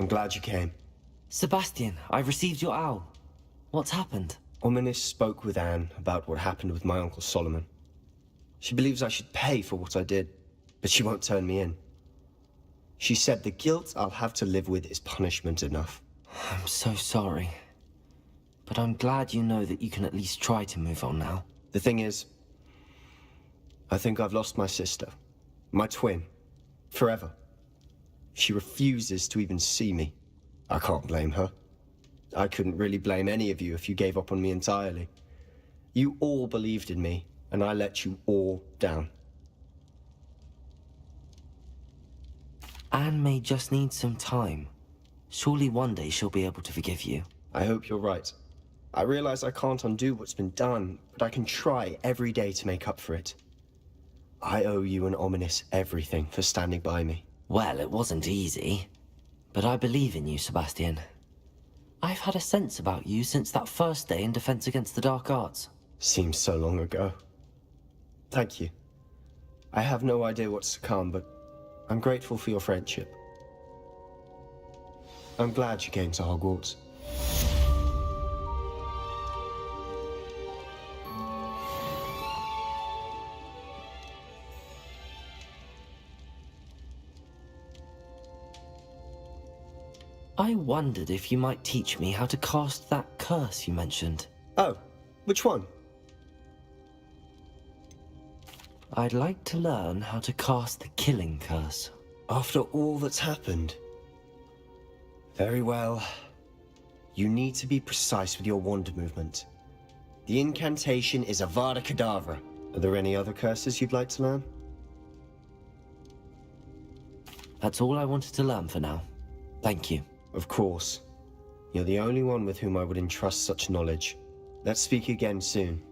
I'm glad you came. Sebastian, I've received your owl. What's happened? Ominis spoke with Anne about what happened with my Uncle Solomon. She believes I should pay for what I did, but she won't turn me in. She said the guilt I'll have to live with is punishment enough. I'm so sorry. But I'm glad you know that you can at least try to move on now. The thing is, I think I've lost my sister, my twin, forever. She refuses to even see me. I can't blame her. I couldn't really blame any of you if you gave up on me entirely. You all believed in me, and I let you all down. Anne may just need some time. Surely one day she'll be able to forgive you. I hope you're right. I realize I can't undo what's been done, but I can try every day to make up for it. I owe you and Ominis everything for standing by me. Well, it wasn't easy. But I believe in you, Sebastian. I've had a sense about you since that first day in Defense Against the Dark Arts. Seems so long ago. Thank you. I have no idea what's to come, but I'm grateful for your friendship. I'm glad you came to Hogwarts. I wondered if you might teach me how to cast that curse you mentioned. Oh, which one? I'd like to learn how to cast the killing curse. After all that's happened? Very well. You need to be precise with your wand movement. The incantation is Avada Kedavra. Are there any other curses you'd like to learn? That's all I wanted to learn for now. Thank you. Of course. You're the only one with whom I would entrust such knowledge. Let's speak again soon.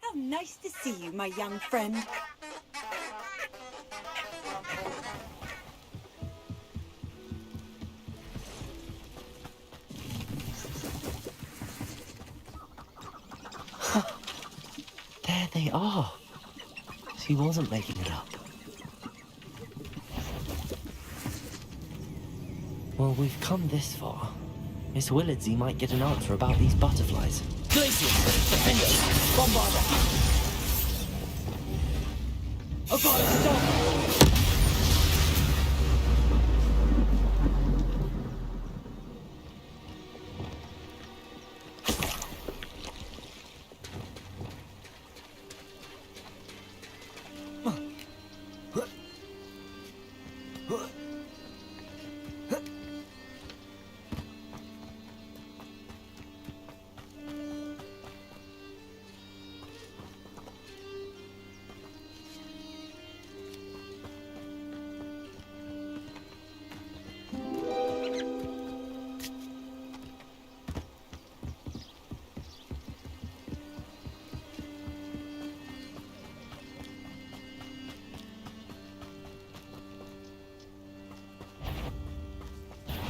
How nice to see you, my young friend. There they are. She wasn't making it up. Well, we've come this far. Miss Willardsey might get an answer about these butterflies. Glaciers, defenders, bombarder. Avada Kedavra.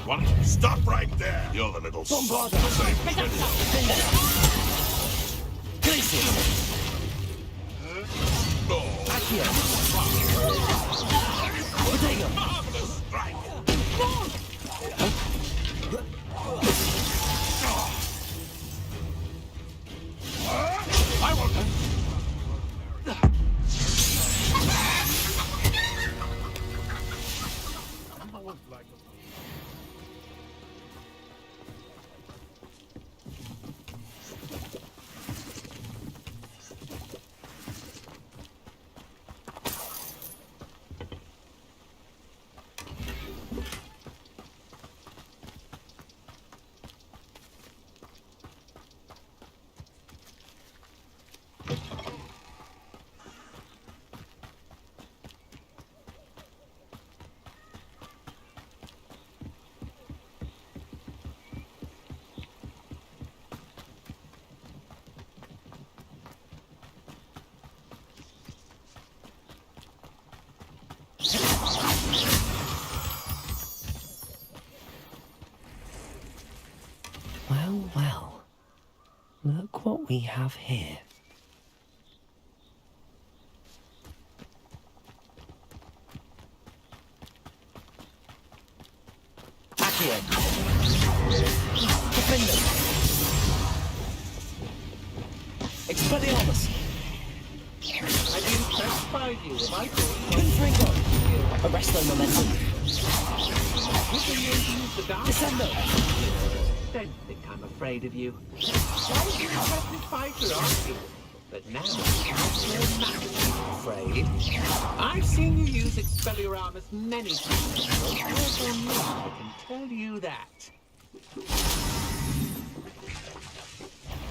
What? Stop right there! You're the little Bombarder. same Defenders. Glaciers. Accio. Potato. Marvelous strike! I want them. Well, well. Look what we have here. Accio. Defender. Expelliarmus. I'd be impressed by you if I thought Confringo. Arresto momentum. you can use the dark. Descendo. Don't think I'm afraid of you. Why are you a impressive fighter, aren't you? But now, I'm massively afraid. I've seen you use Expelliarmus many times. Don't work on me, I can tell you that.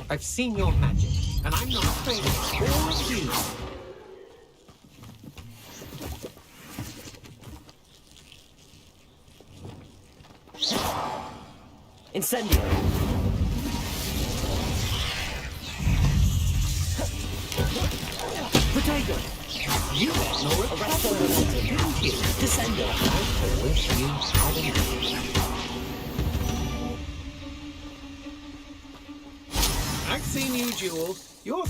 I've seen your magic, and I'm not afraid of it or of you. Incendio. Potato. You met Nora Arresto Coppola, momentum. didn't you? Descendo. I wish you hadn't. I've seen you, Jewel. You're...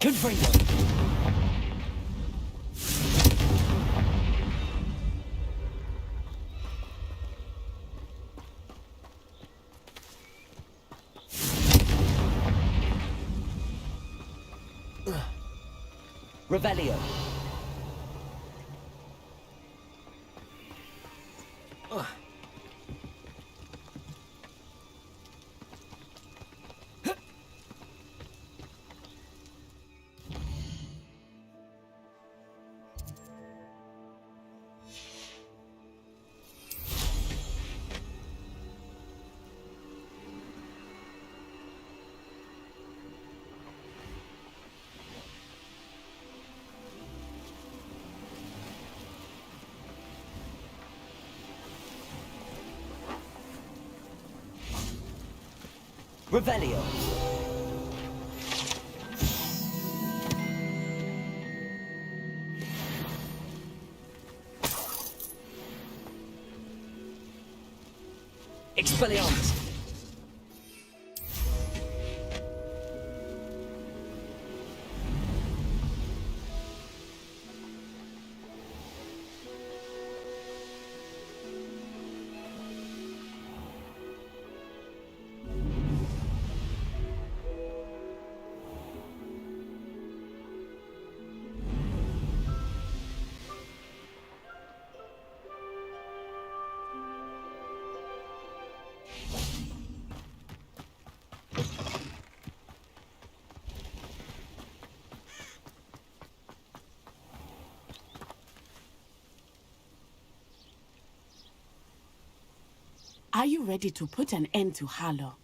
Confringo. Revelio. Revelio. Expelliarmus. Are you ready to put an end to Harlow?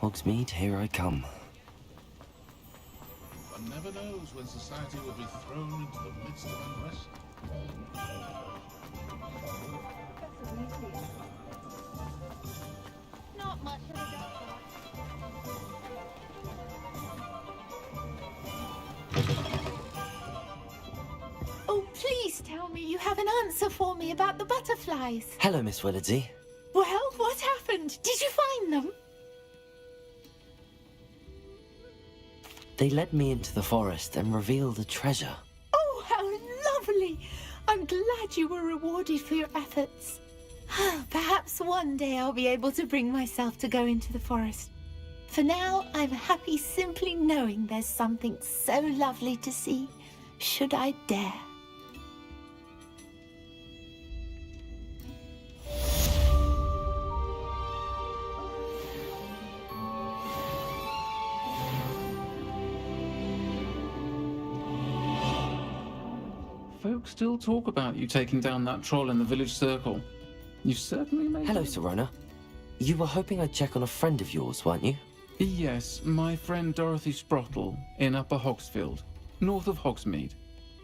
Hogsmeade, here I come. One never knows when society will be thrown into the midst of unrest. much of a dark Oh, please tell me you have an answer for me about the butterflies. Hello, Miss Willardsey. Well, what happened? Did you find them? They led me into the forest and revealed a treasure. Oh, how lovely! I'm glad you were rewarded for your efforts. Perhaps one day I'll be able to bring myself to go into the forest. For now, I'm happy simply knowing there's something so lovely to see, should I dare. Folks still talk about you taking down that troll in the village circle. You certainly made... Hello, Serona. You were hoping I'd check on a friend of yours, weren't you? Yes, my friend Dorothy Sprottle in Upper Hogsfield, north of Hogsmeade.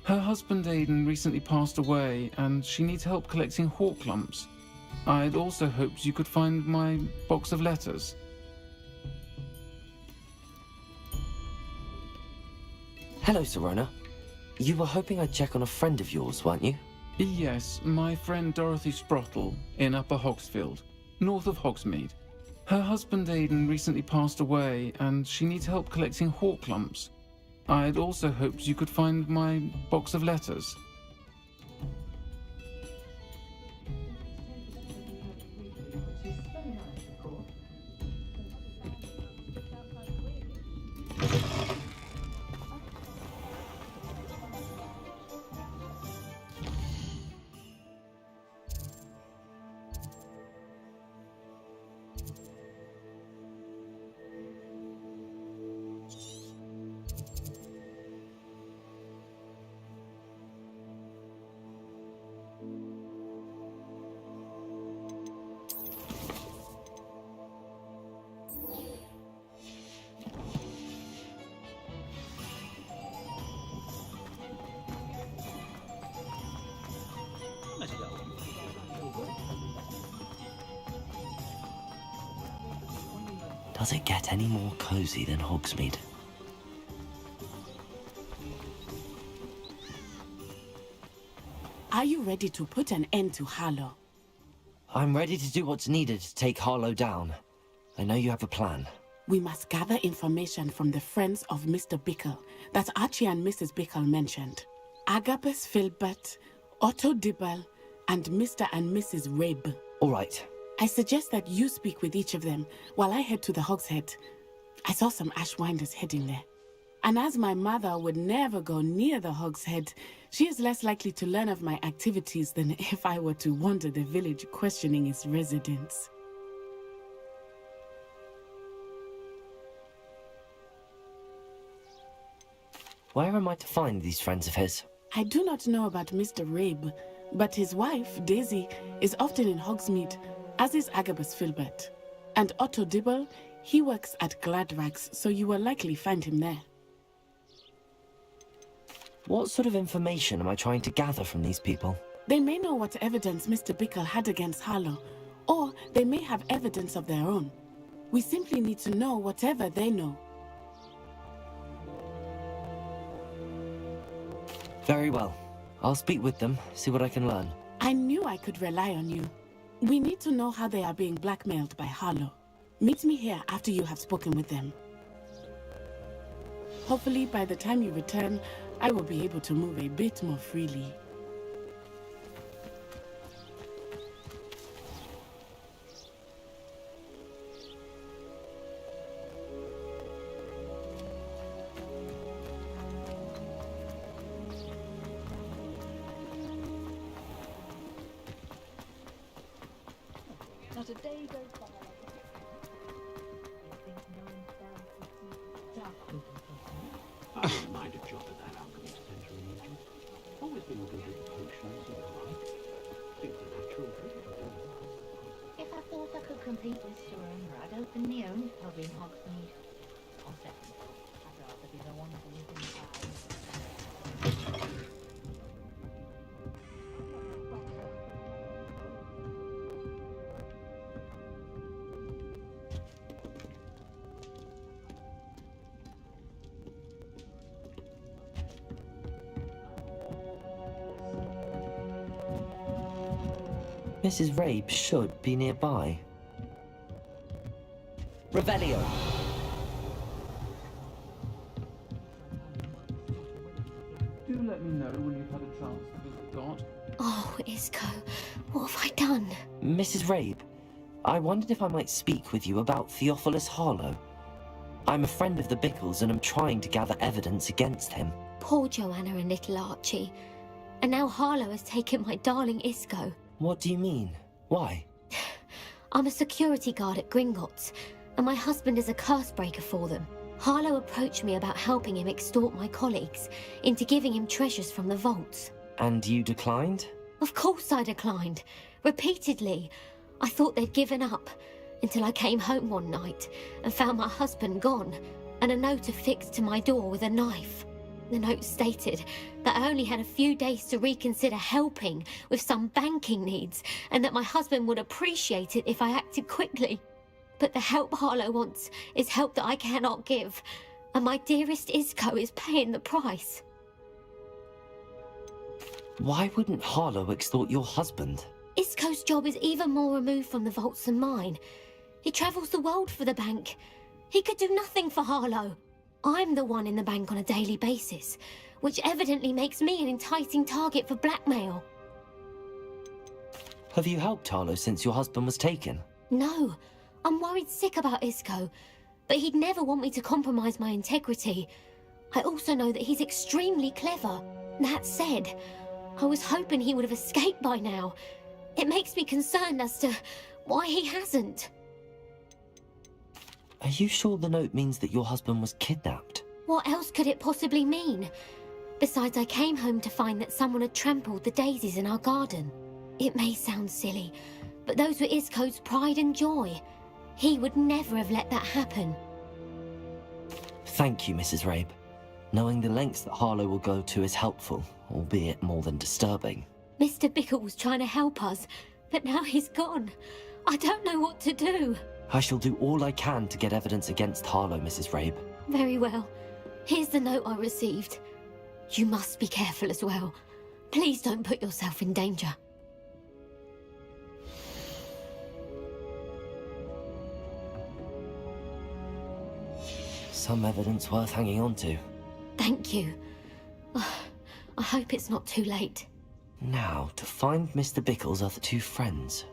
Her husband Aidan recently passed away, and she needs help collecting hawk lumps. I'd also hoped you could find my box of letters. Hello, Serona. You were hoping I'd check on a friend of yours, weren't you? Yes, my friend Dorothy Sprottle in Upper Hogsfield, north of Hogsmeade. Her husband Aidan recently passed away, and she needs help collecting hawk lumps. I'd also hoped you could find my box of letters. Does it get any more cozy than Hogsmeade? Are you ready to put an end to Harlow? I'm ready to do what's needed to take Harlow down. I know you have a plan. We must gather information from the friends of Mr. Bickle that Archie and Mrs. Bickle mentioned. Agabus Filbert, Otto Dibble, and Mr. and Mrs. Rabe. All right. I suggest that you speak with each of them while I head to the Hogshead. I saw some Ashwinders heading there. And as my mother would never go near the Hogshead, she is less likely to learn of my activities than if I were to wander the village questioning its residents. Where am I to find these friends of his? I do not know about Mr. Rabe, but his wife, Daisy, is often in Hogsmeade, as is Agabus Filbert. And Otto Dibble, he works at Gladrags, so you will likely find him there. What sort of information am I trying to gather from these people? They may know what evidence Mr. Bickle had against Harlow, or they may have evidence of their own. We simply need to know whatever they know. Very well. I'll speak with them, see what I can learn. I knew I could rely on you. We need to know how they are being blackmailed by Harlow. Meet me here after you have spoken with them. Hopefully, by the time you return, I will be able to move a bit more freely. Not a day goes by. I don't mind a job at that alchemist center in Egypt. Always been good at potions and the like. Seems a natural drink. If I thought I could compete with Serona, I'd open my own pub in Hogsmeade. Or second, I'd rather be the one to live inside. Mrs. Rabe should be nearby. Revelio. Do let me know when you've had a chance to visit God. Oh, Isco, what have I done? Mrs. Rabe, I wondered if I might speak with you about Theophilus Harlow. I'm a friend of the Bickles and I'm trying to gather evidence against him. Poor Joanna and little Archie. And now Harlow has taken my darling Isco. What do you mean? Why? I'm a security guard at Gringotts, and my husband is a curse breaker for them. Harlow approached me about helping him extort my colleagues into giving him treasures from the vaults. And you declined? Of course I declined. Repeatedly. I thought they'd given up, until I came home one night and found my husband gone, and a note affixed to my door with a knife. The note stated that I only had a few days to reconsider helping with some banking needs, and that my husband would appreciate it if I acted quickly. But the help Harlow wants is help that I cannot give, and my dearest Isco is paying the price. Why wouldn't Harlow extort your husband? Isco's job is even more removed from the vaults than mine. He travels the world for the bank. He could do nothing for Harlow. I'm the one in the bank on a daily basis, which evidently makes me an enticing target for blackmail. Have you helped Harlow since your husband was taken? No, I'm worried sick about Isco, but he'd never want me to compromise my integrity. I also know that he's extremely clever. That said, I was hoping he would have escaped by now. It makes me concerned as to why he hasn't. Are you sure the note means that your husband was kidnapped? What else could it possibly mean? Besides, I came home to find that someone had trampled the daisies in our garden. It may sound silly, but those were Isco's pride and joy. He would never have let that happen. Thank you, Mrs. Rabe. Knowing the lengths that Harlow will go to is helpful, albeit more than disturbing. Mr. Bickle was trying to help us, but now he's gone. I don't know what to do. I shall do all I can to get evidence against Harlow, Mrs. Rabe. Very well. Here's the note I received. You must be careful as well. Please don't put yourself in danger. Some evidence worth hanging on to. Thank you. I hope it's not too late. Now, to find Mr. Bickle's other two friends.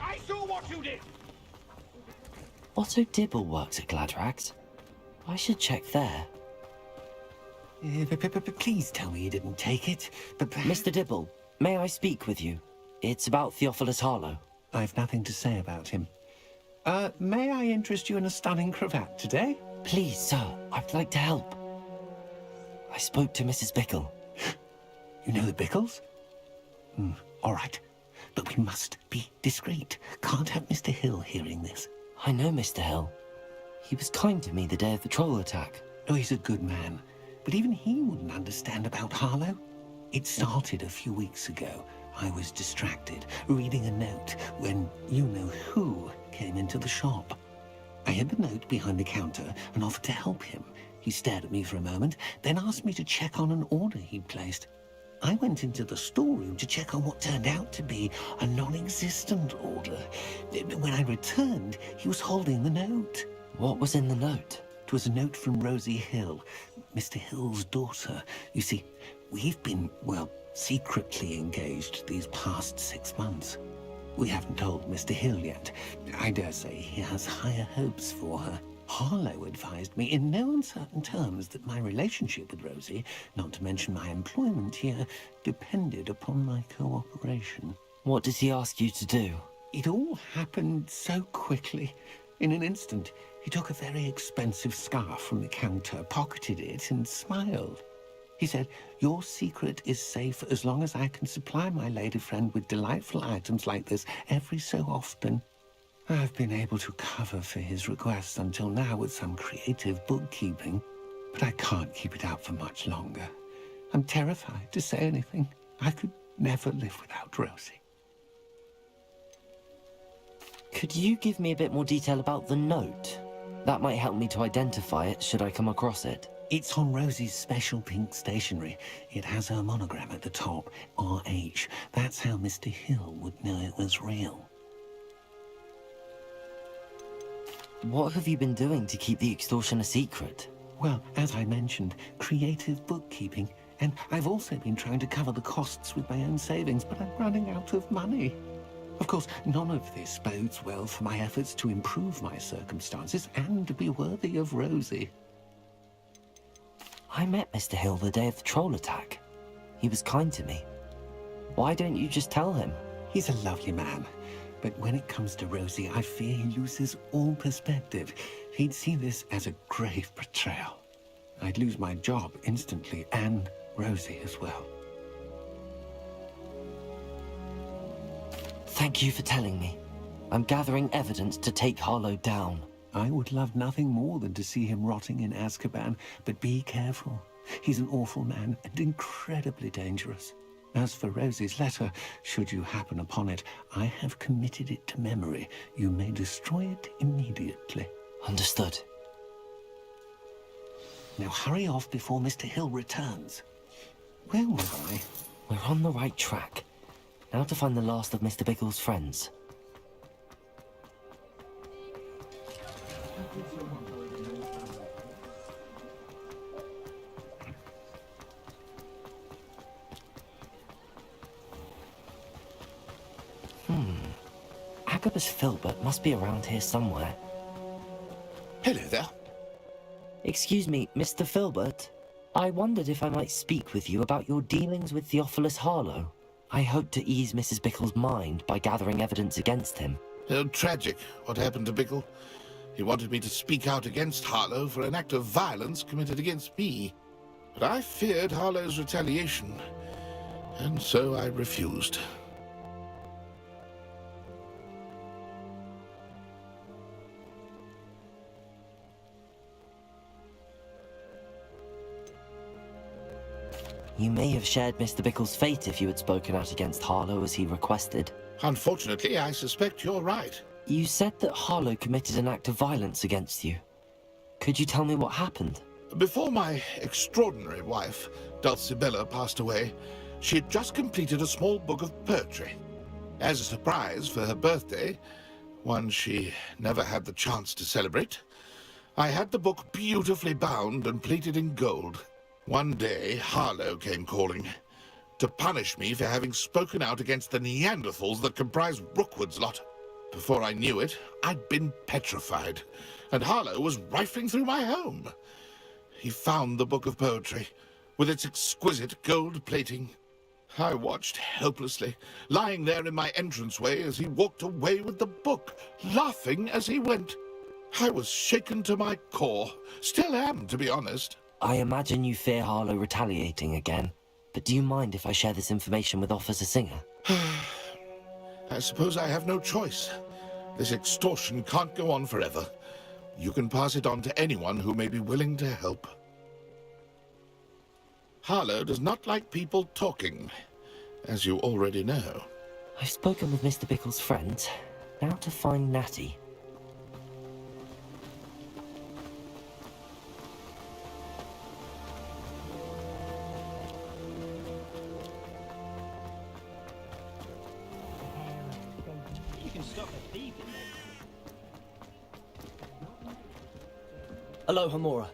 I saw what you did! Otto Dibble works at Gladrags. I should check there. Please tell me you didn't take it. Mr. Dibble, may I speak with you? It's about Theophilus Harlow. I've nothing to say about him. May I interest you in a stunning cravat today? Please, sir, I'd like to help. I spoke to Mrs. Bickle. You know the Bickles? All right. But we must be discreet. Can't have Mr. Hill hearing this. I know Mr. Hill. He was kind to me the day of the troll attack. Oh, he's a good man. But even he wouldn't understand about Harlow. It started a few weeks ago. I was distracted, reading a note, when you-know-who came into the shop. I hid the note behind the counter and offered to help him. He stared at me for a moment, then asked me to check on an order he'd placed. I went into the storeroom to check on what turned out to be a non-existent order. When I returned, he was holding the note. What was in the note? It was a note from Rosie Hill, Mr. Hill's daughter. You see, we've been, well, secretly engaged these past 6 months. We haven't told Mr. Hill yet. I dare say he has higher hopes for her. Harlow advised me in no uncertain terms that my relationship with Rosie, not to mention my employment here, depended upon my cooperation. What does he ask you to do? It all happened so quickly. In an instant, he took a very expensive scarf from the counter, pocketed it, and smiled. He said, "Your secret is safe as long as I can supply my lady friend with delightful items like this every so often." I've been able to cover for his requests until now with some creative bookkeeping, but I can't keep it up for much longer. I'm terrified to say anything. I could never live without Rosie. Could you give me a bit more detail about the note? That might help me to identify it should I come across it. It's on Rosie's special pink stationery. It has her monogram at the top, RH. That's how Mr. Hill would know it was real. What have you been doing to keep the extortion a secret? Well, as I mentioned, creative bookkeeping. And I've also been trying to cover the costs with my own savings, but I'm running out of money. Of course, none of this bodes well for my efforts to improve my circumstances and to be worthy of Rosie. I met Mr. Hill the day of the troll attack. He was kind to me. Why don't you just tell him? He's a lovely man. But when it comes to Rosie, I fear he loses all perspective. He'd see this as a grave betrayal. I'd lose my job instantly, and Rosie as well. Thank you for telling me. I'm gathering evidence to take Harlow down. I would love nothing more than to see him rotting in Azkaban, but be careful. He's an awful man and incredibly dangerous. As for Rosie's letter, should you happen upon it, I have committed it to memory. You may destroy it immediately. Understood. Now hurry off before Mr. Hill returns. Where was I? We're on the right track. Now to find the last of Mr. Biggles' friends. Agabus Filbert must be around here somewhere. Hello there. Excuse me, Mr. Filbert. I wondered if I might speak with you about your dealings with Theophilus Harlow. I hope to ease Mrs. Bickle's mind by gathering evidence against him. Oh, tragic, what happened to Bickle. He wanted me to speak out against Harlow for an act of violence committed against me. But I feared Harlow's retaliation, and so I refused. You may have shared Mr. Bickle's fate if you had spoken out against Harlow as he requested. Unfortunately, I suspect you're right. You said that Harlow committed an act of violence against you. Could you tell me what happened? Before my extraordinary wife, Dulcibella, passed away, she had just completed a small book of poetry. As a surprise for her birthday, one she never had the chance to celebrate, I had the book beautifully bound and plated in gold. One day, Harlow came calling to punish me for having spoken out against the Neanderthals that comprise Rookwood's lot. Before I knew it, I'd been petrified, and Harlow was rifling through my home. He found the book of poetry, with its exquisite gold plating. I watched helplessly, lying there in my entranceway as he walked away with the book, laughing as he went. I was shaken to my core, still am, to be honest. I imagine you fear Harlow retaliating again, but do you mind if I share this information with Officer Singer? I suppose I have no choice. This extortion can't go on forever. You can pass it on to anyone who may be willing to help. Harlow does not like people talking, as you already know. I've spoken with Mr. Bickle's friends. Now to find Natty. Aloha, Mora.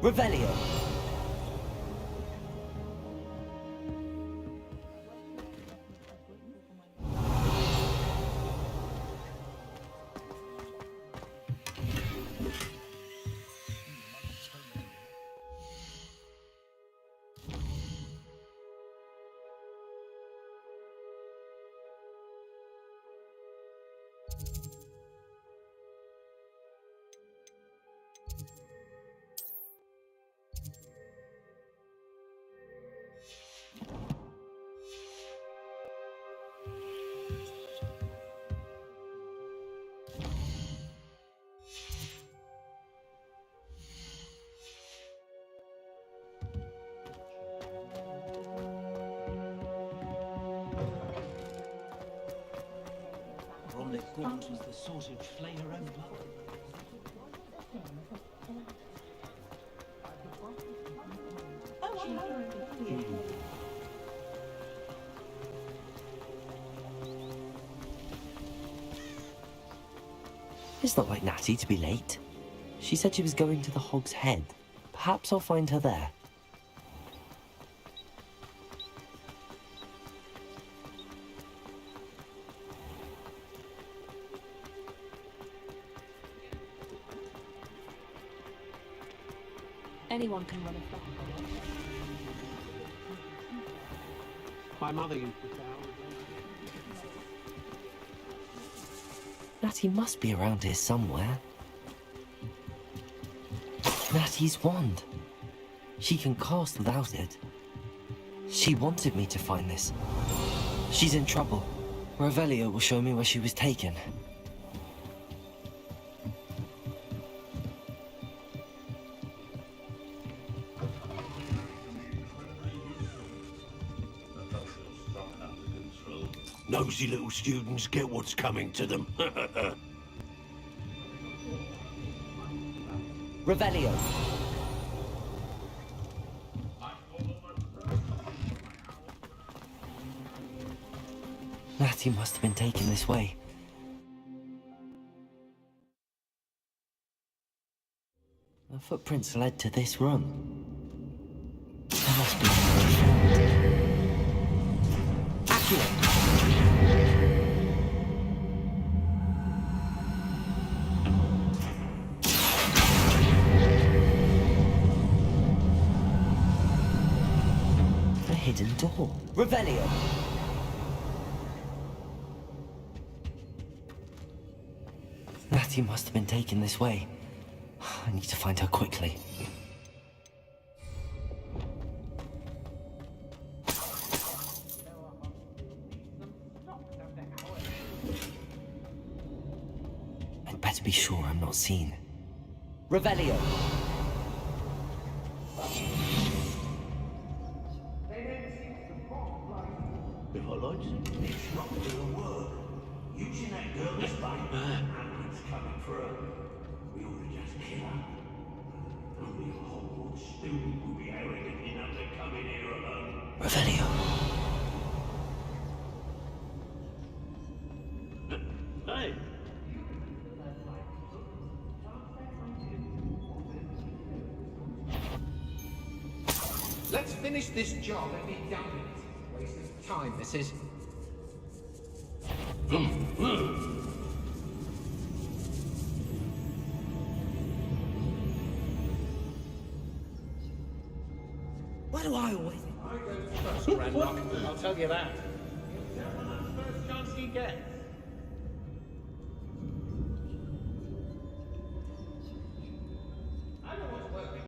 Revelio. one that Gaunt was the sort of flay her own blood. It's not like Natty to be late. She said she was going to the Hog's Head. Perhaps I'll find her there. Anyone can run a flat. My mother used to say. Natty must be around here somewhere. Natty's wand. She can cast without it. She wanted me to find this. She's in trouble. Revelio will show me where she was taken. Nosy little students get what's coming to them. Revelio. Natty must have been taken this way. The footprints led to this room. There must be accurate. A hidden door. Revelio. Natty must have been taken this way. I need to find her quickly. I'd better be sure I'm not seen. Revelio. If I like it, it's not gonna work. Using that girl as bait, and it's coming for her. We ought to just kill her. Only a Hogwarts student would be arrogant enough to come in here alone. Revelio. Hey! Let's finish this job and be done with it. Waste of time, this is. Why do I always... I go first, Grandlock. I'll tell you that. First chance he gets.